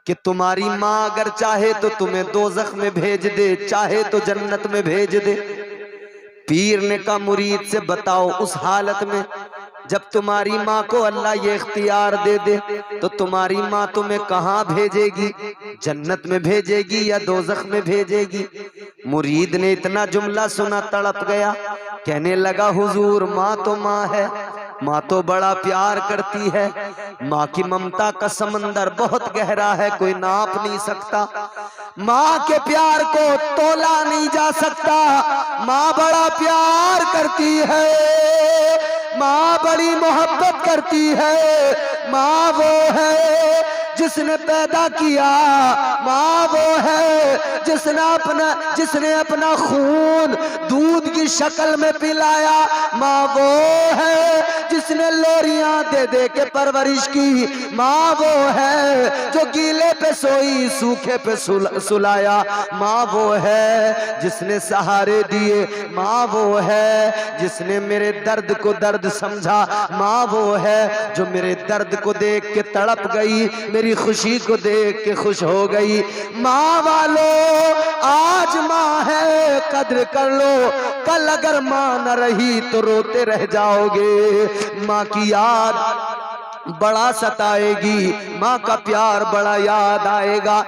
कि तुम्हारी माँ अगर चाहे तो तुम्हें दोज़ख में भेज दे, चाहे तो जन्नत में भेज दे। पीर ने कहा मुरीद से बताओ उस हालत में जब तुम्हारी माँ को अल्लाह ये इख्तियार दे दे तो तुम्हारी माँ तुम्हें कहाँ भेजेगी, जन्नत में भेजेगी या दोज़ख में भेजेगी? मुरीद ने इतना जुमला सुना तड़प गया, कहने लगा हुजूर माँ तो माँ है, माँ तो बड़ा प्यार करती है, माँ की ममता का समंदर बहुत गहरा है, कोई नाप नहीं सकता, माँ के प्यार को तोला नहीं जा सकता। माँ बड़ा प्यार करती है, माँ बड़ी मोहब्बत करती है। माँ वो है जिसने पैदा किया, माँ वो है जिसने अपना खून दूध की शक्ल में पिलाया, माँ वो है जिसने लोरियां दे दे के परवरिश की, माँ वो है जो गीले पे सोई सूखे पे सुलाया, माँ वो है जिसने सहारे दिए, माँ वो है जिसने मेरे दर्द को दर्द समझा, माँ वो है जो मेरे दर्द को देख के तड़प गई, मेरी खुशी को देख के खुश हो गई। माँ वालों आज माँ है कद्र कर लो, कल अगर माँ न रही तो रोते रह जाओगे। माँ की याद बड़ा सताएगी, माँ का प्यार बड़ा याद आएगा।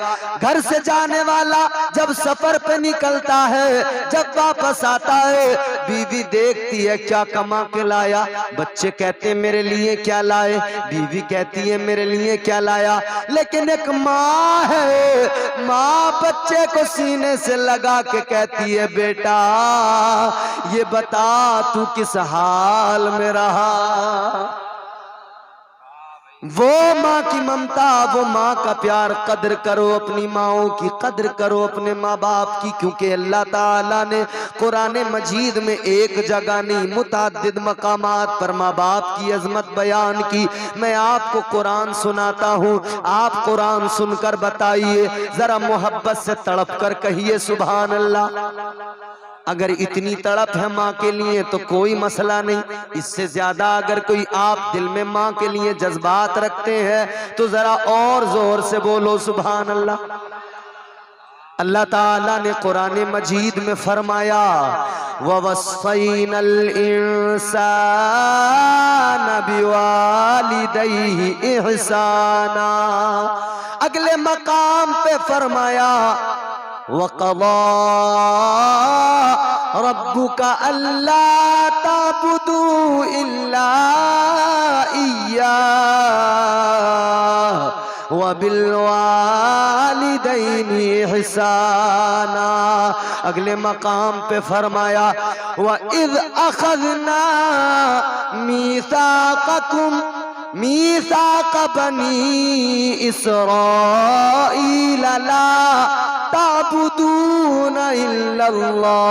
घर से जाने वाला जब सफर पे निकलता है, जब वापस आता है, बीवी देखती है क्या कमा के लाया, बच्चे कहते हैं मेरे लिए क्या लाए, बीवी कहती है मेरे लिए क्या लाया। लेकिन एक माँ है, माँ बच्चे को सीने से लगा के कहती है बेटा ये बता तू किस हाल में रहा। वो माँ की ममता, वो माँ का प्यार कद्र करो, अपनी माँओं की कद्र करो, अपने माँ बाप की, क्योंकि अल्लाह ताला ने कुरान मजीद में एक जगह नहीं मुतअद्दिद मकामात पर माँ बाप की अजमत बयान की। मैं आपको कुरान सुनाता हूँ, आप कुरान सुनकर बताइए, जरा मोहब्बत से तड़प कर कहिए सुभान अल्लाह। अगर इतनी तड़प है माँ के लिए तो कोई मसला नहीं, इससे ज्यादा अगर कोई आप दिल में माँ के लिए जज्बात रखते हैं तो जरा और जोर से बोलो सुभान अल्लाह। अल्लाह ताला ने कुरान मजीद में फरमाया ववस्सैनल इंसान बिवालिदैहि इहसाना। अगले मकाम पे फरमाया वक़ज़ा रब्बुका अल्ला ताबुदू इल्ला इय्याह व बिल वालिदैनि इहसाना। अगले मकाम पे फरमाया व इज़ अख़ज़ना मीसाक़कुम मीसाक़ बनी इस्राईल ला ताबुदून इल्लल्लाह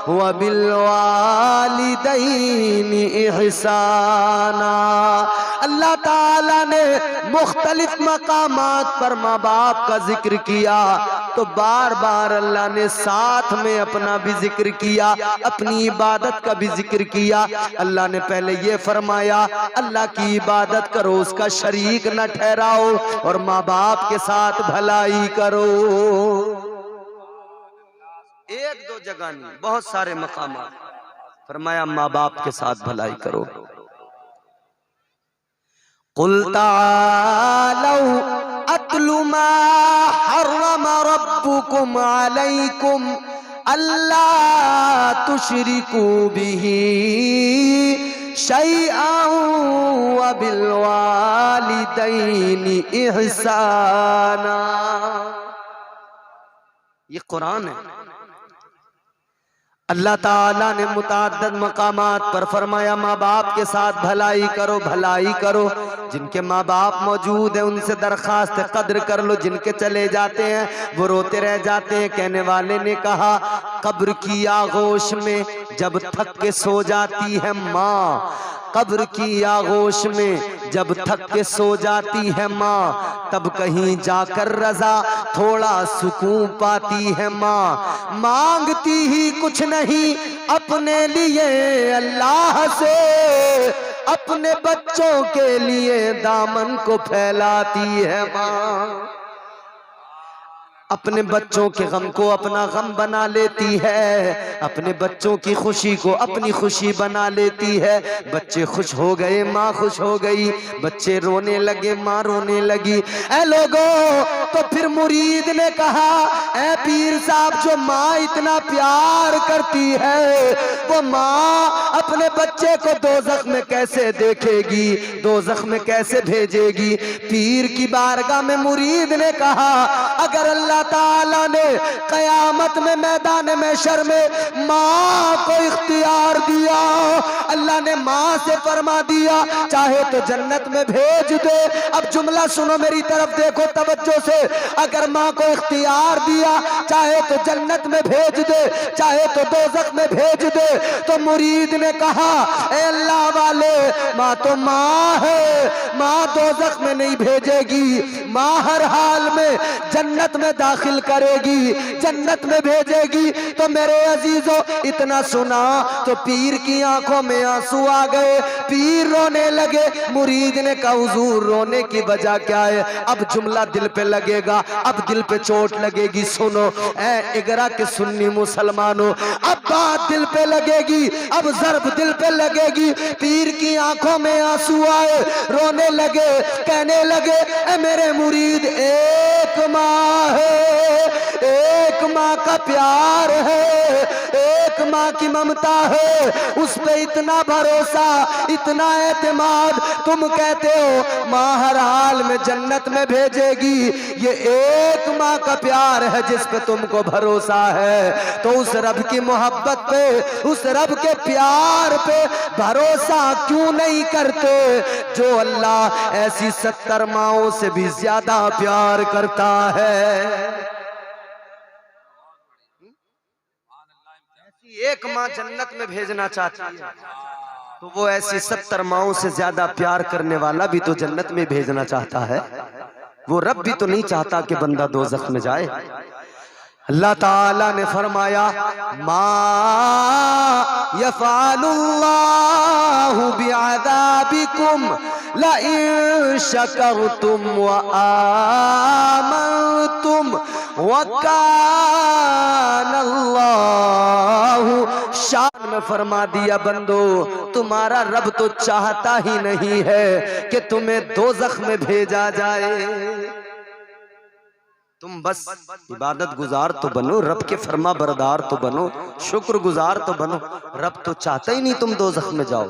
व बिल वालिदैनि इहसाना। अल्लाह ताला ने मुख्तलिफ मकामात पर माँ बाप का जिक्र किया तो बार बार अल्लाह ने साथ में अपना भी जिक्र किया, अपनी इबादत का भी जिक्र किया। अल्लाह ने पहले ये फरमाया अल्लाह की इबादत करो, उसका शरीक न ठहराओ और माँ बाप के साथ भलाई करो। एक दो जगह नहीं, बहुत सारे मकामात फरमाया माँ बाप के साथ भलाई करो। कुल तालौ अत्लु मा हर्रम रब्बुकुम अलैकुम अल्ला तुशरिकू बिही शैअन व बिल वालिदैनि इहसाना। ये कुरान है। अल्लाह ताला ने मुतअद्दिद मकामात पर फरमाया माँ बाप के साथ भलाई करो, भलाई करो। जिनके माँ बाप मौजूद है उनसे दरखास्त कद्र कर लो, जिनके चले जाते हैं वो रोते रह जाते हैं। कहने वाले ने कहा कब्र की आगोश में जब थक के सो जाती है माँ, कब्र की आगोश में जब थक के सो जाती है माँ, तब कहीं जाकर रजा थोड़ा सुकून पाती है माँ। मांगती ही कुछ नहीं अपने लिए अल्लाह से, अपने बच्चों के लिए दामन को फैलाती है माँ। अपने बच्चों के गम को अपना गम बना लेती है, अपने बच्चों की खुशी को अपनी खुशी बना लेती है। बच्चे खुश हो गए, माँ खुश हो गई, बच्चे रोने लगे, माँ रोने लगी। ऐ लोगों, तो फिर मुरीद ने कहा, ऐ पीर साहब, जो माँ इतना प्यार करती है वो माँ अपने बच्चे को दोज़ख में कैसे देखेगी, दोज़ख में कैसे भेजेगी। पीर की बारगाह में मुरीद ने कहा, अगर अल्लाह ताला ने कयामत में मैदान महशर में माँ को इख्तियार दिया, अल्लाह ने माँ से फरमा दिया चाहे तो जन्नत में भेज दे। अब जुमला सुनो, मेरी तरफ देखो तवज्जो से। अगर माँ को इख्तियार दिया चाहे तो जन्नत में भेज दे, चाहे तो दोज़ख में भेज दे, तो मुरीद ने कहा, ए अल्लाह वाले, माँ तो माँ है, माँ दोज़ख में नहीं भेजेगी, माँ हर हाल में जन्नत में दाखिल करेगी, जन्नत में भेजेगी। तो मेरे अजीजों, इतना सुना तो पीर की आंखों में आंसू आ गए, पीर रोने लगे। मुरीद ने कहा, हुजूर रोने की वजह क्या है? अब जुमला दिल पे लगेगा, अब दिल पे चोट लगेगी। सुनो ऐ इगरा के सुन्नी मुसलमानों, अब बात दिल पे लगेगी, अब जर्ब दिल पे लगेगी। पीर की आंखों में आंसू आए, रोने लगे, कहने लगे, ए मेरे मुरीद, एक माँ है, एक माँ का प्यार है, एक माँ की ममता है, उस पे इतना भरोसा, इतना एतमाद। तुम कहते हो माँ हर हाल में जन्नत में भेजेगी, ये एक माँ का प्यार है जिस पे तुमको भरोसा है। तो उस रब की मोहब्बत पे, उस रब के प्यार पे भरोसा क्यों नहीं करते जो अल्लाह ऐसी 70 माँओं से भी ज्यादा प्यार करता है। एक माँ जन्नत में भेजना चाहती है तो वो ऐसी 70 माँओं से ज्यादा प्यार करने वाला भी तो जन्नत में भेजना चाहता है। वो रब भी तो नहीं चाहता कि बंदा दोज़ख में जाए। अल्लाह ताला ने फरमाया, मा यफ़अलुल्लाहु बिअज़ाबिकुम ला इन शकरतुम व आमनतुम व कानल्लाहु शान में फरमा दिया, बंदो तुम्हारा रब तो चाहता ही नहीं है कि तुम्हें दोज़ख में भेजा जाए। तुम बस इबादत गुजार तो बनो, रब के फरमा बरदार तो बनो, शुक्र गुजार तो बनो। रब तो चाहता ही नहीं तुम दोज़ख में जाओ,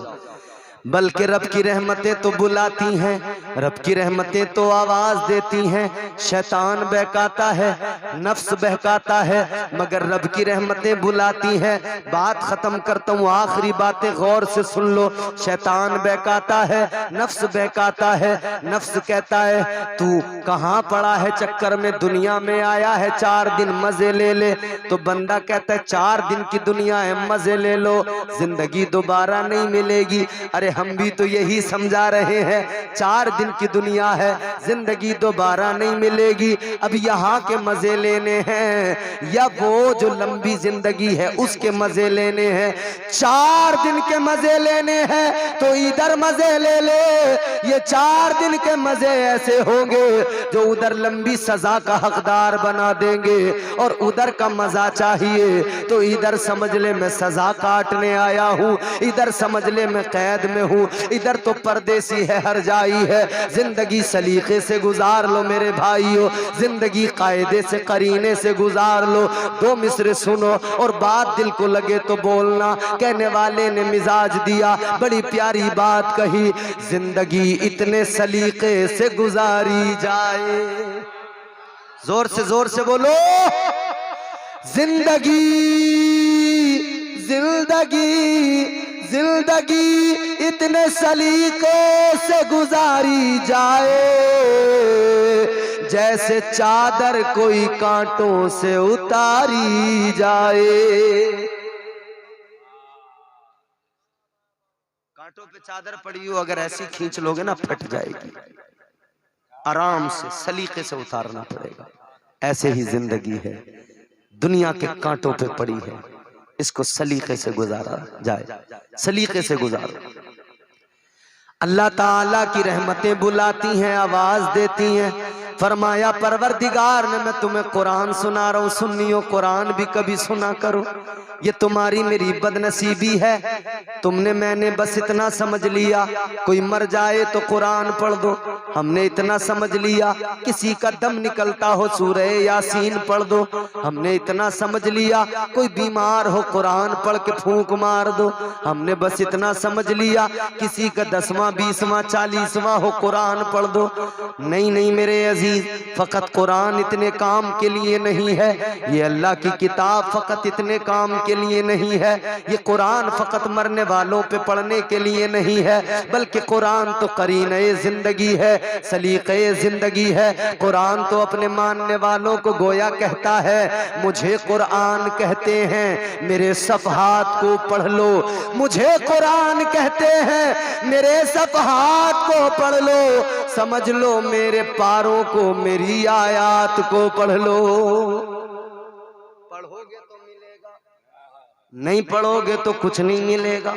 बल्कि रब की रहमतें तो बुलाती हैं, रब की रहमतें तो आवाज देती हैं। शैतान बहकाता है, नफ्स बहकाता है, मगर रब की रहमतें बुलाती हैं। बात खत्म करता हूँ, आखिरी बातें गौर से सुन लो। शैतान बहकाता है, नफ्स बहकाता है। नफ्स कहता है तू कहाँ पड़ा है चक्कर में, दुनिया में आया है 4 दिन मजे ले ले। तो बंदा कहता है 4 दिन की दुनिया है, मजे ले लो, जिंदगी दोबारा नहीं मिलेगी। अरे हम भी तो यही समझा रहे हैं, 4 दिन की दुनिया है, जिंदगी दोबारा नहीं मिलेगी। अब यहाँ के मजे लेने हैं या वो जो लंबी जिंदगी है उसके मजे लेने हैं? 4 दिन के मजे लेने हैं तो इधर मजे ले ले। ये 4 दिन के मजे ऐसे होंगे जो उधर लंबी सजा का हकदार बना देंगे, और उधर का मजा चाहिए तो इधर समझ ले मैं सजा काटने आया हूँ, इधर समझ ले मैं कैद में हूँ, इधर तो परदेसी है, हर जाई है। जिंदगी सलीके से गुजार लो मेरे भाइयों, जिंदगी कायदे से करीने से गुजार लो। 2 मिसरे सुनो और बात दिल को लगे तो बोलना। कहने वाले ने मिजाज दिया, बड़ी प्यारी बात कही, जिंदगी इतने सलीके से गुजारी जाए। जोर से बोलो, जिंदगी जिंदगी जिंदगी इतने सलीके से गुजारी जाए, जैसे चादर कोई कांटों से उतारी जाए। कांटों पे चादर पड़ी हो, अगर ऐसी खींच लोगे ना फट जाएगी। आराम से सलीके से उतारना पड़ेगा। ऐसे ही जिंदगी है, दुनिया के कांटों पे पड़ी है, इसको सलीके से गुजारा जाए, सलीके से गुजारो। अल्लाह ताला की रहमतें बुलाती हैं, आवाज देती हैं। फरमाया परवरदिगार ने मैं तुम्हें कुरान सुना रहा हूँ, सुन्नियों कुरान भी कभी सुना करो। ये तुम्हारी मेरी बदनसीबी है, तुमने मैंने बस इतना समझ लिया कोई मर जाए तो कुरान पढ़ दो, हमने इतना समझ लिया किसी का दम निकलता हो सूरह यासीन पढ़ दो, हमने इतना समझ लिया कोई बीमार हो कुरान पढ़ के फूंक मार दो, हमने बस इतना समझ लिया किसी का 10वां 20वां 40वां हो कुरान पढ़ दो। नहीं नहीं मेरे अजीज, फकत कुरान इतने काम के लिए नहीं है, ये अल्लाह की किताब फकत इतने काम के लिए नहीं है, ये कुरान फकत मरने वालों पे पढ़ने के लिए नहीं है, बल्कि कुरान तो करीने जिंदगी है, सलीक़े जिंदगी है। कुरान तो अपने मानने वालों को गोया कहता है मुझे कुरान कहते हैं मेरे सफ़हात को पढ़ लो, मुझे कुरान कहते हैं मेरे सफ़हात को पढ़ लो, समझ लो मेरे पारों को मेरी आयात को पढ़ लो। पढ़ोगे तो मिलेगा, नहीं पढ़ोगे तो कुछ नहीं मिलेगा।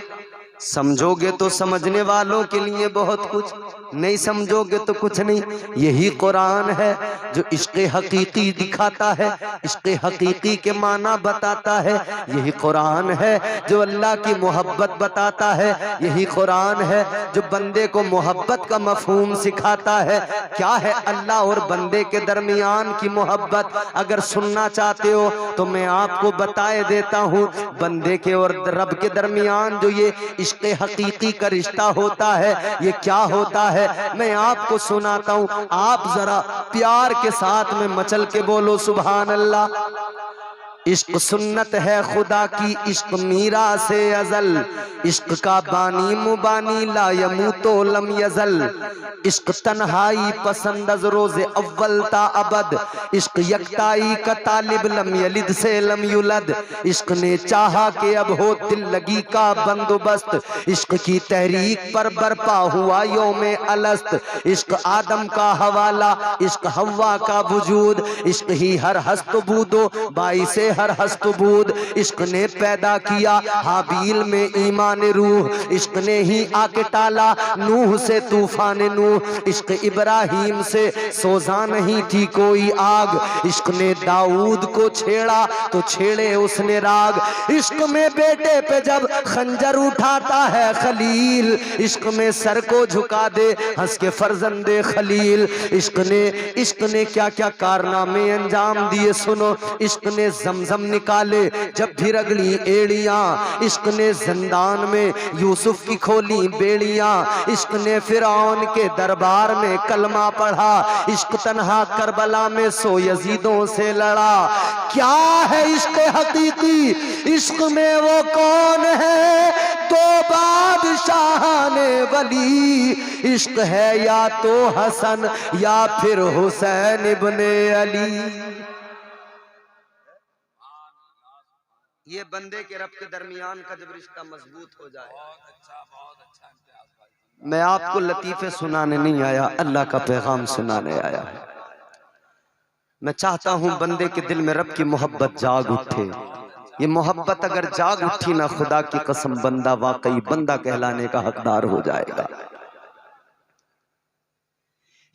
समझोगे तो समझने वालों के लिए बहुत कुछ, नहीं समझोगे तो कुछ नहीं। यही कुरान है जो इश्क़ हकीकी दिखाता है, इश्क़ हकीकी के माना बताता है। यही कुरान है जो अल्लाह की मोहब्बत बताता है। यही कुरान है जो बंदे को मोहब्बत का मफहूम सिखाता है। क्या है अल्लाह और बंदे के दरमियान की मोहब्बत? अगर सुनना चाहते हो तो मैं आपको बताए देता हूँ। बंदे के और रब के दरमियान जो ये इश्क़ हकीकी का रिश्ता होता है, ये क्या होता है मैं आपको सुनाता हूँ। आप जरा प्यार के साथ में मचल के बोलो सुभान अल्लाह। इश्क सुन्नत है खुदा की, इश्क मीरा से अजल, इश्क का बानी मुबानी ला यमूतो लम यजल, इश्क तन्हाई पसंद अज रोज़े अव्वल ता अबद, इश्क यकताई का तालिब लम यलिद से लम युलद, इश्क ने चाहा कि अब हो दिल लगी का बंदोबस्त, इश्क की तहरीक पर बरपा हुआ योमे अलस्त, इश्क आदम का हवाला, इश्क हव्वा का वजूद, इश्क ही हर हस्त बूदो बाई से हर हस्तबूद, इश्क ने पैदा किया हाबील में ईमान रूह, इश्क ने ही आके टाला नूह से तूफान नूह, इश्क इब्राहिम से सोजा नहीं थी कोई आग, इश्क ने दाऊद को छेड़ा तो छेड़े उसने राग, इश्क में बेटे पे जब खंजर उठाता है खलील, इश्क में सर को झुका दे हंस के फर्जंदे खलील, इश्क ने क्या क्या कारनामे अंजाम दिए सुनो। इश्क ने जमजम निकाले जब भी रगड़ी एड़ियां, इश्क ने जिंदान में यूसुफ की खोली बेड़ियां, इश्क ने फिरौन के दरबार में कलमा पढ़ा, इश्क तन्हा करबला में सो यजीदों से लड़ा। क्या है इश्क हकीकी? इश्क में वो कौन है तो बादशाह ने वली, इश्क है या तो हसन या फिर हुसैन इब्ने अली। ये बंदे के रब के दरमियान का जब रिश्ता मजबूत हो जाए। बहुत अच्छा। मैं आपको लतीफे सुनाने नहीं आया, अल्लाह का पैगाम सुनाने आया हूं। मैं चाहता हूं बंदे के दिल में रब की मोहब्बत जाग उठे। ये मोहब्बत अगर जाग उठी ना, खुदा की कसम बंदा वाकई बंदा कहलाने का हकदार हो जाएगा।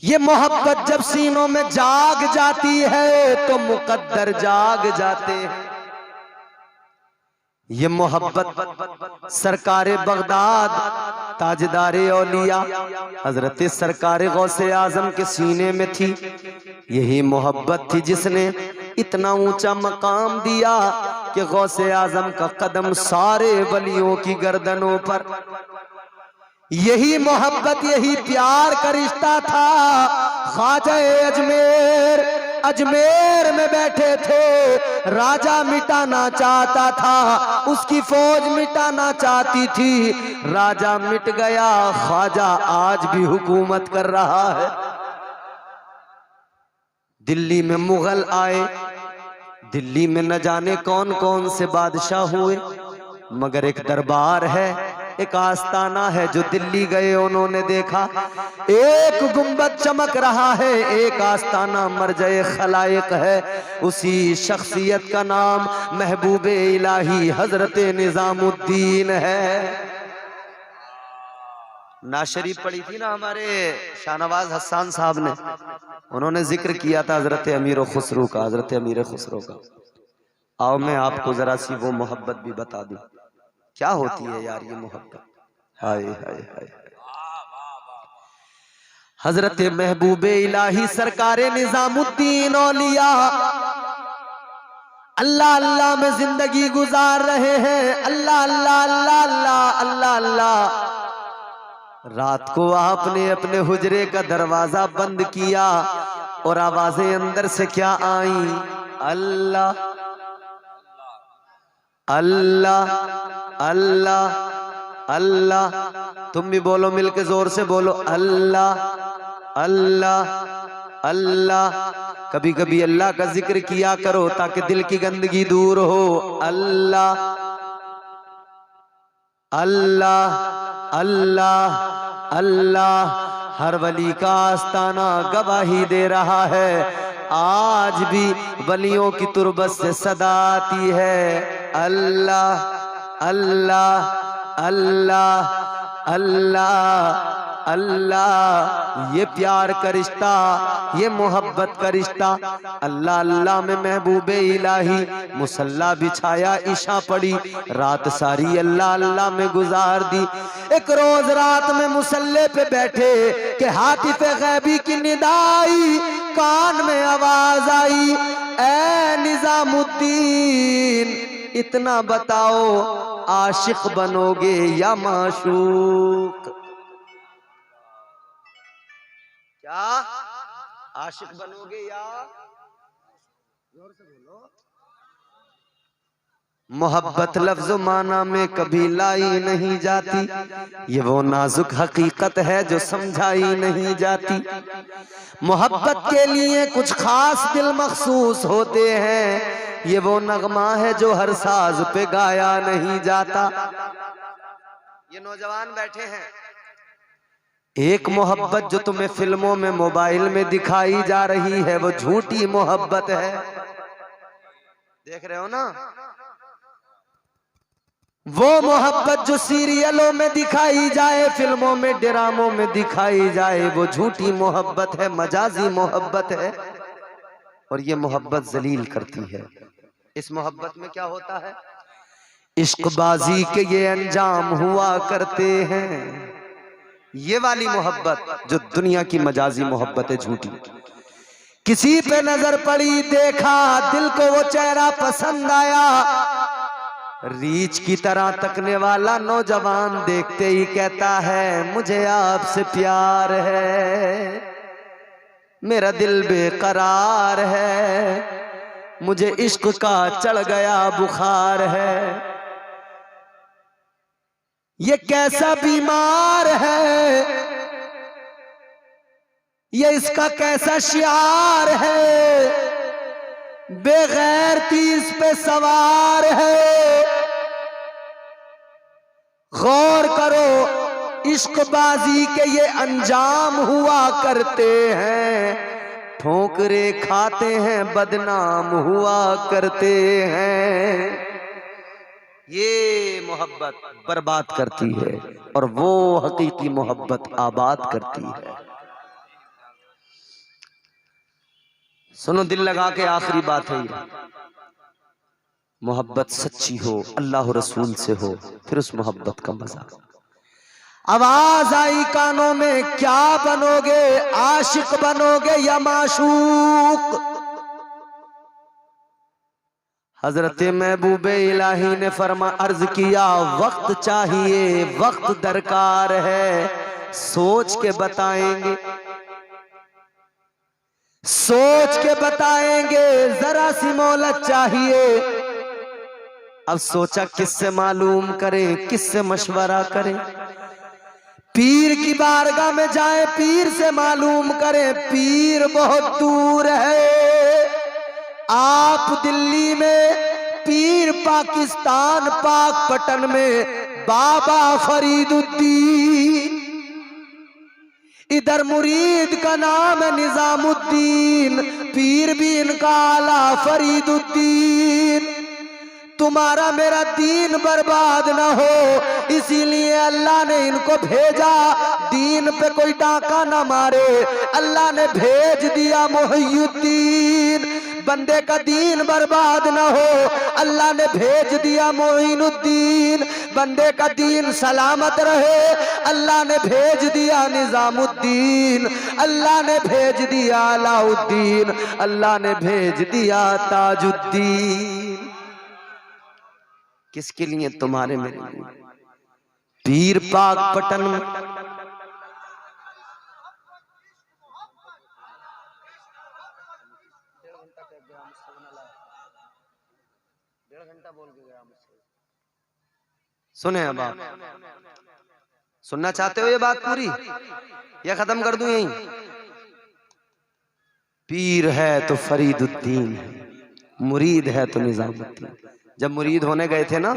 ये मोहब्बत जब सीनों में जाग जाती है तो मुकद्दर जाग जाते हैं। ये मोहब्बत सरकारे बगदाद ताजदारे औलिया हजरत सरकारे गौसे आजम के सीने में थी। यही मोहब्बत थी जिसने इतना ऊंचा मकाम दिया कि गौसे आजम का कदम सारे वलियों की गर्दनों पर। यही मोहब्बत यही प्यार का रिश्ता था। ख्वाजा अजमेर में बैठे थे, राजा मिटाना चाहता था, उसकी फौज मिटाना चाहती थी। राजा मिट गया, ख्वाजा आज भी हुकूमत कर रहा है। दिल्ली में मुगल आए, दिल्ली में न जाने कौन कौन से बादशाह हुए, मगर एक दरबार है, एक आस्ताना है जो दिल्ली गए उन्होंने देखा। एक गुंबद चमक रहा है, एक आस्ताना मरजए खलाइक है। उसी शख्सियत का नाम महबूबे इलाही हजरत निजामुद्दीन है। नाशरी पढ़ी थी ना हमारे शाहनवाज हसन साहब ने, उन्होंने जिक्र किया था हजरत अमीर खुसरो का, हजरत अमीर खुसरो का। आओ मैं आपको जरा सी वो मोहब्बत भी बता दूं, क्या होती है यार ये मोहब्बत। हाय हाय हाय। हजरत महबूबे इलाही सरकारे निजामुद्दीन औलिया अल्लाह अल्लाह में जिंदगी गुजार रहे हैं। अल्लाह अल्लाह अल्लाह अल्लाह अल्लाह अल्लाह। रात को आपने अपने हुजरे का दरवाजा बंद किया और आवाजें अंदर से क्या आई? अल्लाह अल्लाह अल्लाह अल्लाह। तुम भी बोलो, मिलके जोर से बोलो, अल्लाह अल्लाह अल्लाह। कभी कभी अल्लाह का जिक्र किया करो ताकि दिल की गंदगी दूर हो। अल्लाह अल्लाह अल्लाह अल्लाह। हर वली का आस्ताना गवाही दे रहा है, आज भी वलियों की तुरबत से सदा आती है, अल्लाह अल्लाह अल्लाह अल्लाह अल्लाह। ये प्यार का रिश्ता, ये मोहब्बत का रिश्ता। अल्लाह अल्लाह में महबूबे इलाही मुसल्ला बिछाया, ईशा पड़ी, रात सारी अल्लाह अल्लाह में गुजार दी। एक रोज रात में मुसल्ले पे बैठे कि हातिफे गैबी की निदाई, कान में आवाज आई, ऐ निजामुद्दीन इतना बताओ, आशिक बनोगे या माशूक? क्या आशिक बनोगे या? जोर से बोलो। मोहब्बत लफ्ज़ माना में कभी लाई नहीं जाती, ये वो नाजुक हकीकत है जो समझाई नहीं जाती। मोहब्बत के लिए कुछ खास दिल मखसूस होते हैं, ये वो नगमा है जो हर साज पे गाया नहीं जाता। ये नौजवान बैठे हैं, एक मोहब्बत जो तुम्हें फिल्मों में मोबाइल में दिखाई जा रही है वो झूठी मोहब्बत है, देख रहे हो ना? वो मोहब्बत जो सीरियलों में दिखाई जाए, फिल्मों में ड्रामों में दिखाई जाए, वो झूठी मोहब्बत है, मजाजी मोहब्बत है, और ये मोहब्बत जलील करती है। इस मोहब्बत में क्या होता है? इश्कबाजी के ये अंजाम हुआ करते हैं। ये वाली मोहब्बत जो दुनिया की मजाजी मोहब्बत है, झूठी। किसी पे नजर पड़ी, देखा, दिल को वो चेहरा पसंद आया, रीछ की तरह तकने वाला नौजवान देखते ही कहता है मुझे आपसे प्यार है, मेरा दिल बेकरार है, मुझे इश्क का चढ़ गया बुखार है। ये कैसा बीमार है, ये इसका कैसा शियार है, बेगैरती इस पे सवार है। गौर करो, इश्कबाजी के ये अंजाम हुआ करते हैं, ठोकरे खाते हैं, बदनाम हुआ करते हैं। ये मोहब्बत बर्बाद करती है और वो हकीकी मोहब्बत आबाद करती है। सुनो, दिल लगा के आखिरी बात है ये, मोहब्बत सच्ची हो, अल्लाह रसूल से हो, फिर उस मोहब्बत का मजा। आवाज आई कानों में, क्या बनोगे, आशिक बनोगे या माशूक? हजरत महबूबे इलाही ने अर्ज किया, वक्त चाहिए, वक्त दरकार है, सोच के बताएंगे, सोच के बताएंगे, जरा सी मोहलत चाहिए। अब सोचा किससे मालूम करें, किससे मशवरा करें? पीर की बारगाह में जाए, पीर से मालूम करें, पीर बहुत दूर है। आप दिल्ली में, पीर पाकिस्तान पाकपटन में बाबा फरीदुद्दीन, इधर मुरीद का नाम है निजामुद्दीन, पीर भी इनका आला फरीदुद्दीन। तुम्हारा मेरा दीन बर्बाद ना हो, इसीलिए अल्लाह ने इनको भेजा, दीन पे कोई डाका ना मारे। अल्लाह ने भेज दिया मुहियुद्दीन, बंदे का दीन बर्बाद ना हो। अल्लाह ने भेज दिया मोइनुद्दीन, बंदे का दीन सलामत रहे। अल्लाह ने भेज दिया निजामुद्दीन, अल्लाह ने भेज दिया अलाउद्दीन, अल्लाह ने भेज दिया ताजुद्दीन। किसके लिए? तुम्हारे मेरे लिए। पीर पाक पटन में सुने। अब आप सुनना चाहते हो ये बात पूरी या खत्म कर दूं यहीं? पीर है तो फरीदुद्दीन है, मुरीद है तो निजामुद्दीन। जब मुरीद होने गए थे ना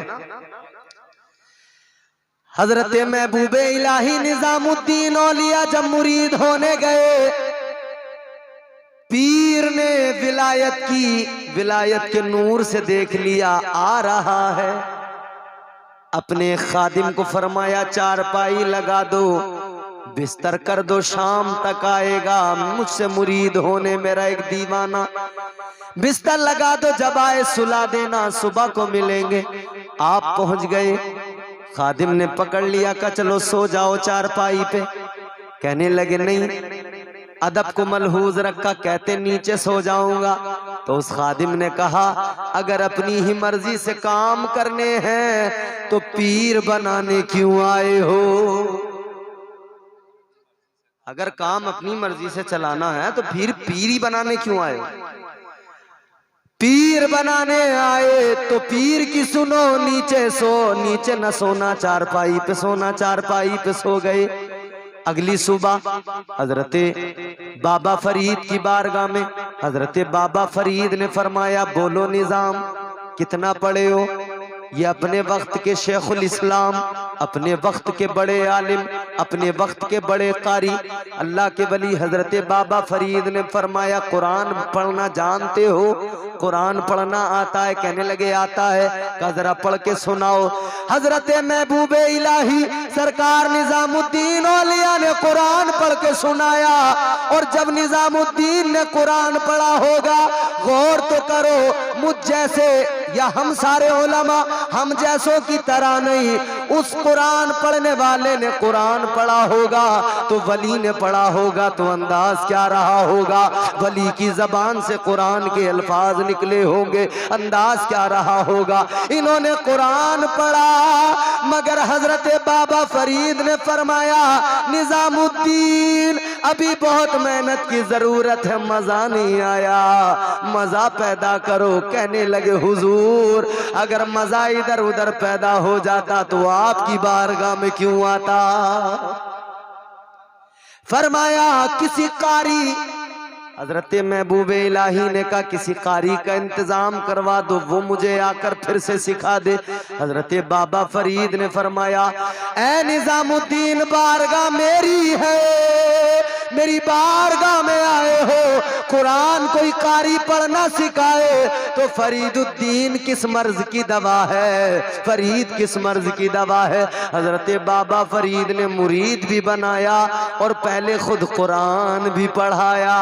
हजरत महबूबे इलाही निजामुद्दीन औलिया, जब मुरीद होने गए, पीर ने विलायत के नूर से देख लिया आ रहा है। अपने खादिम को फरमाया चारपाई लगा दो, बिस्तर कर दो, शाम तक आएगा मुझसे मुरीद होने मेरा एक दीवाना। बिस्तर लगा दो, जब आए सुला देना, सुबह को मिलेंगे। आप पहुंच गए, खादिम ने पकड़ लिया, कहा चलो सो जाओ चारपाई पे। कहने लगे नहीं, अदब को मलहूज रखा, कहते नीचे सो जाऊंगा। तो उस खादिम ने कहा अगर अपनी ही मर्जी से काम करने हैं तो पीर बनाने क्यों आए हो? अगर काम अपनी मर्जी से चलाना है तो फिर पीर ही बनाने क्यों आए हो? पीर बनाने आए तो पीर की सुनो, नीचे सो, नीचे न सोना, चारपाई पे सोना। चारपाई पे सो गए। अगली सुबह हजरते बाबा फरीद की बारगाह में हजरते बाबा फरीद ने फरमाया बोलो निजाम कितना पढ़े हो? ये अपने वक्त के शेखुल इस्लाम, अपने वक्त के बड़े आलिम, अपने वक्त के बड़े कारी, अल्लाह के वली हजरत बाबा फरीद ने फरमाया कुरान पढ़ना जानते हो? कुरान पढ़ना आता है? कहने लगे आता है। कहा जरा पढ़ के सुनाओ। हजरत महबूबे इलाही सरकार निजामुद्दीन औलिया ने कुरान पढ़ के सुनाया। और जब निजामुद्दीन ने कुरान पढ़ा होगा, गौर तो करो, मुझ जैसे या हम सारे उलमा हम जैसों की तरह नहीं, उस कुरान पढ़ने वाले ने कुरान पढ़ा होगा तो वली ने पढ़ा होगा, तो अंदाज क्या रहा होगा? वली की जबान से कुरान के अल्फाज निकले होंगे, अंदाज क्या रहा होगा? इन्होंने कुरान पढ़ा, मगर हजरत बाबा फरीद ने फरमाया निजामुद्दीन अभी बहुत मेहनत की जरूरत है, मजा नहीं आया, मजा पैदा करो। कहने लगे हुजूर अगर मजा इधर उधर पैदा हो जाता तो आपकी बारगाह में क्यों आता? फरमाया किसी कारी, हजरत महबूबे इलाही ने कहा किसी कारी का इंतजाम करवा दो, वो मुझे आकर फिर से सिखा दे। हजरत बाबा फरीद ने फरमाया ऐ निजामुद्दीन बारगाह मेरी है, मेरी बारगाह में आए हो, कुरान कोई कारी पढ़ना सिखाए तो फरीदुद्दीन किस मर्ज की दवा है? फरीद किस मर्ज की दवा है? हजरत बाबा फरीद ने मुरीद भी बनाया और पहले खुद कुरान भी पढ़ाया।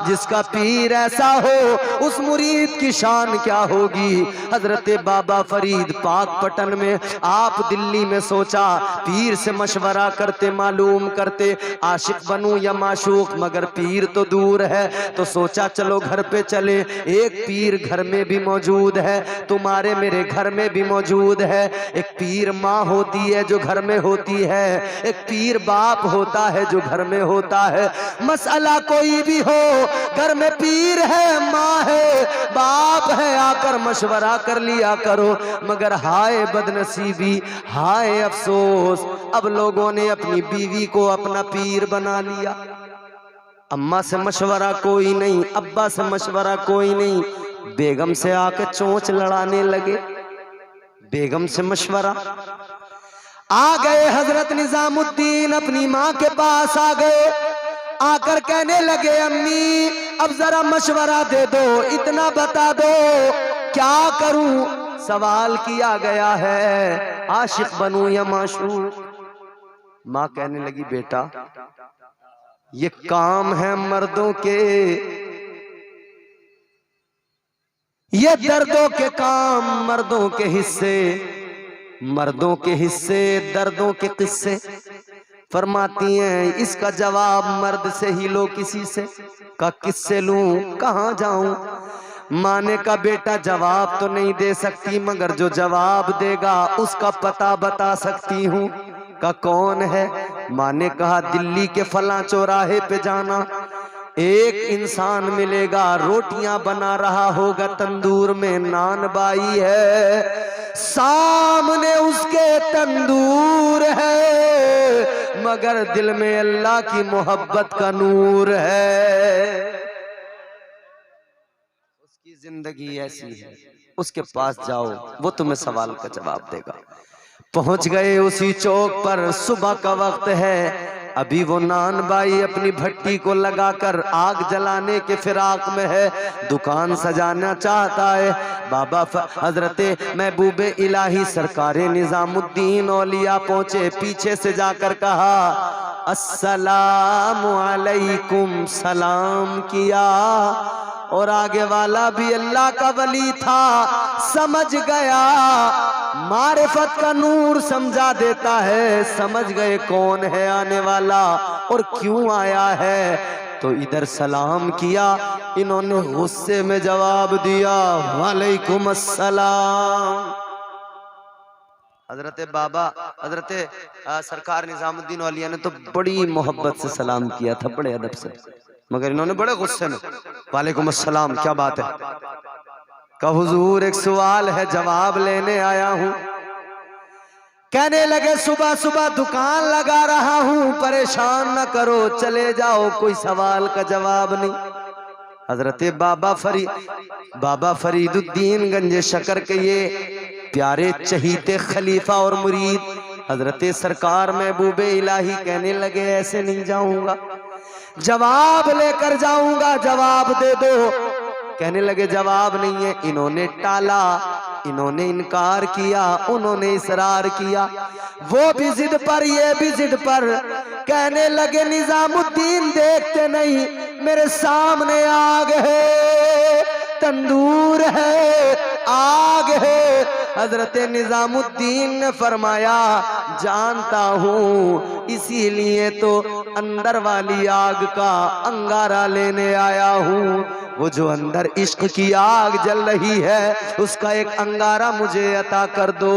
जिसका पीर ऐसा हो उस मुरीद की शान क्या होगी? हजरत बाबा फरीद पाक पटन में, आप दिल्ली में सोचा पीर से मशवरा करते, मालूम करते आशिक बनूं या माशूक, मगर पीर तो दूर है। तो सोचा चलो घर पे चले, एक पीर घर में भी मौजूद है, तुम्हारे मेरे घर में भी मौजूद है। एक पीर माँ होती है जो घर में होती है, एक पीर बाप होता है जो घर में होता है। मसला कोई भी हो, घर में पीर है, माँ है, बाप है, आकर मशवरा कर लिया करो। मगर हाय बदनसीबी, हाय अफसोस, अब लोगों ने अपनी बीवी को अपना पीर बना लिया। अम्मा से मशवरा कोई नहीं, अब्बा से मशवरा कोई नहीं, बेगम से आके चोंच लड़ाने लगे। बेगम से मशवरा, आ गए हजरत निजामुद्दीन अपनी माँ के पास आ गए, आकर कहने लगे अम्मी अब जरा मशवरा दे दो, इतना बता दो क्या करूं? सवाल किया गया है आशिक बनूं या माशूक। माँ कहने लगी बेटा ये काम है मर्दों के, ये दर्दों के काम मर्दों के हिस्से, मर्दों के हिस्से दर्दों के किस्से। फरमाती हैं इसका जवाब मर्द से ही लो, किसी से का किससे लूं, कहां जाऊं। माँ ने कहा बेटा जवाब तो नहीं दे सकती मगर जो जवाब देगा उसका पता बता सकती हूँ। का कौन है। माँ ने कहा दिल्ली के फला चौराहे पे जाना, एक इंसान मिलेगा रोटियां बना रहा होगा तंदूर में, नान बाई है, सामने उसके तंदूर है मगर दिल में अल्लाह की मोहब्बत का नूर है। उसकी जिंदगी ऐसी है, उसके पास जाओ वो तुम्हें सवाल का जवाब देगा। पहुंच गए उसी चौक पर, सुबह का वक्त है, अभी वो नान बाई अपनी भट्टी को लगाकर आग जलाने के फिराक में है, दुकान सजाना चाहता है। बाबा हजरते महबूबे इलाही सरकारे निजामुद्दीन औलिया पहुंचे, पीछे से जाकर कहा अस्सलामु अलैकुम, सलाम किया। और आगे वाला भी अल्लाह का वली था, समझ गया, मारिफत का नूर समझा देता है, समझ गए कौन है आने वाला और क्यों आया है। तो इधर सलाम किया, इन्होंने गुस्से में जवाब दिया वालेकुम अस्सलाम। हजरत बाबा हजरत सरकार निजामुद्दीन औलिया ने तो बड़ी मोहब्बत से सलाम किया था, बड़े अदब से, मगर इन्होंने बड़े गुस्से में वालेकुम अस्सलाम, क्या बात है। का हुजूर एक सवाल है, जवाब लेने आया हूं। कहने लगे सुबह सुबह दुकान लगा रहा हूं, परेशान न करो, चले जाओ, कोई सवाल का जवाब नहीं। हजरत बाबा फरीदुद्दीन गंज शकर के ये प्यारे चहीते खलीफा और मुरीद हजरत सरकार महबूबे इलाही कहने लगे ऐसे नहीं जाऊंगा, जवाब लेकर जाऊंगा, जवाब दे दो। कहने लगे जवाब नहीं है। इन्होंने टाला, इन्होंने इनकार किया, उन्होंने इसरार किया, वो भी जिद पर ये भी जिद पर। कहने लगे निजामुद्दीन देखते नहीं, मेरे सामने आग है, तंदूर है, आग है। हजरत निजामुद्दीन ने फरमाया जानता हूँ, इसीलिए तो अंदर वाली आग का अंगारा लेने आया हूँ। वो जो अंदर इश्क की आग जल रही है उसका एक अंगारा मुझे अता कर दो।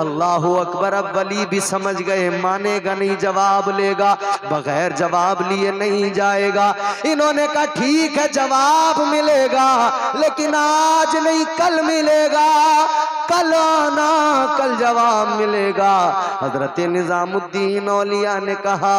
अल्लाहु अकबर। अब वली भी समझ गए मानेगा नहीं, जवाब लेगा, बगैर जवाब लिए नहीं जाएगा। इन्होंने कहा ठीक है जवाब मिलेगा, लेकिन आज नहीं कल मिलेगा, कल आना, कल जवाब मिलेगा। हजरत निजामुद्दीन औलिया ने कहा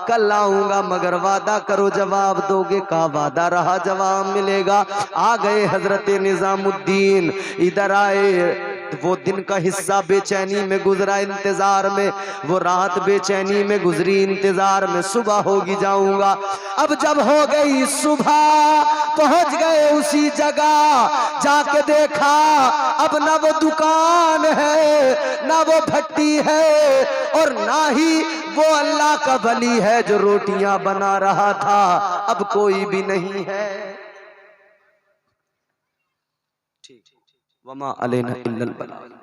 कल आऊंगा मगर वादा करो जवाब दोगे। का वादा रहा, जवाब मिलेगा। आ गए हजरत निजामुद्दीन, इधर आए। वो दिन का हिस्सा बेचैनी में गुजरा, इंतजार में, वो रात बेचैनी में गुजरी, इंतजार में। सुबह होगी जाऊंगा। अब जब हो गई सुबह, पहुंच गए उसी जगह, जाके देखा अब ना वो दुकान है, ना वो भट्टी है, और ना ही वो अल्लाह का वली है जो रोटियां बना रहा था। अब कोई भी नहीं है। वमा अलैना इल्लल बलाग।